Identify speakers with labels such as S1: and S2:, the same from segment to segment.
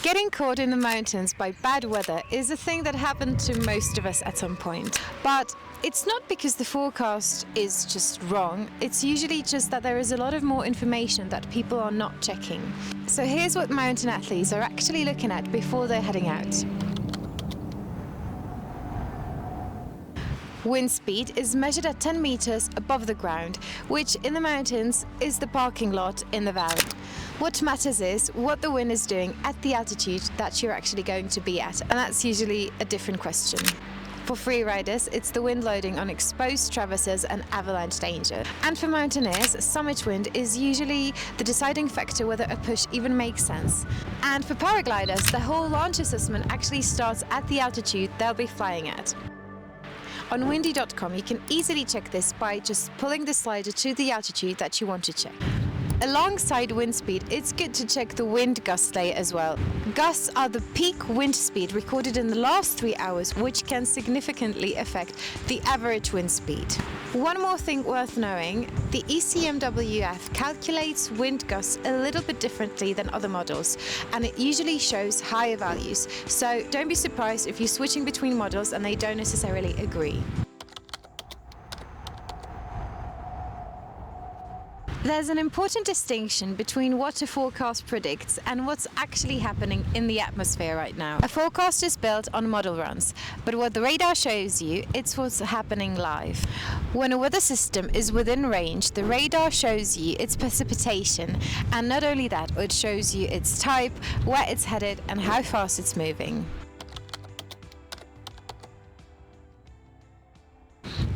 S1: Getting caught in the mountains by bad weather is a thing that happened to most of us at some point. But it's not because the forecast is just wrong, it's usually just that there is a lot of more information that people are not checking. So here's what mountain athletes are actually looking at before they're heading out. Wind speed is measured at 10 meters above the ground, which in the mountains is the parking lot in the valley. What matters is what the wind is doing at the altitude that you're actually going to be at, and that's usually a different question. For freeriders, it's the wind loading on exposed traverses and avalanche danger. And for mountaineers, summit wind is usually the deciding factor whether a push even makes sense. And for paragliders, the whole launch assessment actually starts at the altitude they'll be flying at. On windy.com, you can easily check this by just pulling the slider to the altitude that you want to check. Alongside wind speed, it's good to check the wind gust layer as well. Gusts are the peak wind speed recorded in the last 3 hours, which can significantly affect the average wind speed. One more thing worth knowing, the ECMWF calculates wind gusts a little bit differently than other models, and it usually shows higher values. So don't be surprised if you're switching between models and they don't necessarily agree. There's an important distinction between what a forecast predicts and what's actually happening in the atmosphere right now. A forecast is built on model runs, but what the radar shows you, it's what's happening live. When a weather system is within range, the radar shows you its precipitation, and not only that, it shows you its type, where it's headed, and how fast it's moving.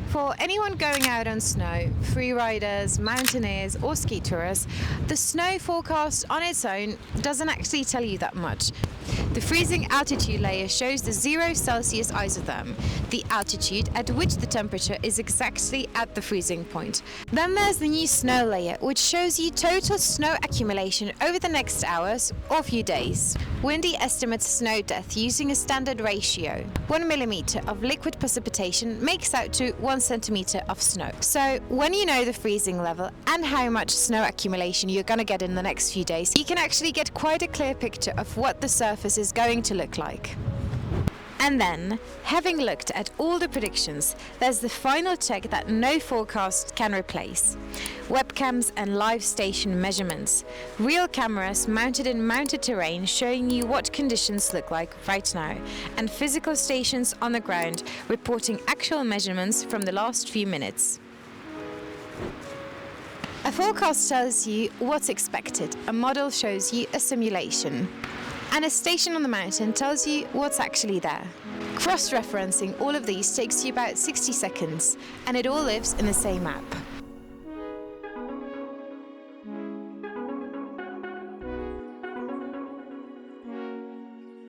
S1: For anyone going out on snow, freeriders, mountaineers or ski tourists, the snow forecast on its own doesn't actually tell you that much. The freezing altitude layer shows the 0 Celsius isotherm, the altitude at which the temperature is exactly at the freezing point. Then there's the new snow layer, which shows you total snow accumulation over the next hours or few days. Windy estimates snow depth using a standard ratio. 1 millimeter of liquid precipitation makes out to 1 centimeter of snow. So when you know the freezing level and how much snow accumulation you're going to get in the next few days, you can actually get quite a clear picture of what the surface is going to look like. And then, having looked at all the predictions, there's the final check that no forecast can replace. Webcams and live station measurements. Real cameras mounted in mounted terrain showing you what conditions look like right now, and physical stations on the ground reporting actual measurements from the last few minutes. A forecast tells you what's expected, a model shows you a simulation, and a station on the mountain tells you what's actually there. Cross-referencing all of these takes you about 60 seconds, and it all lives in the same app.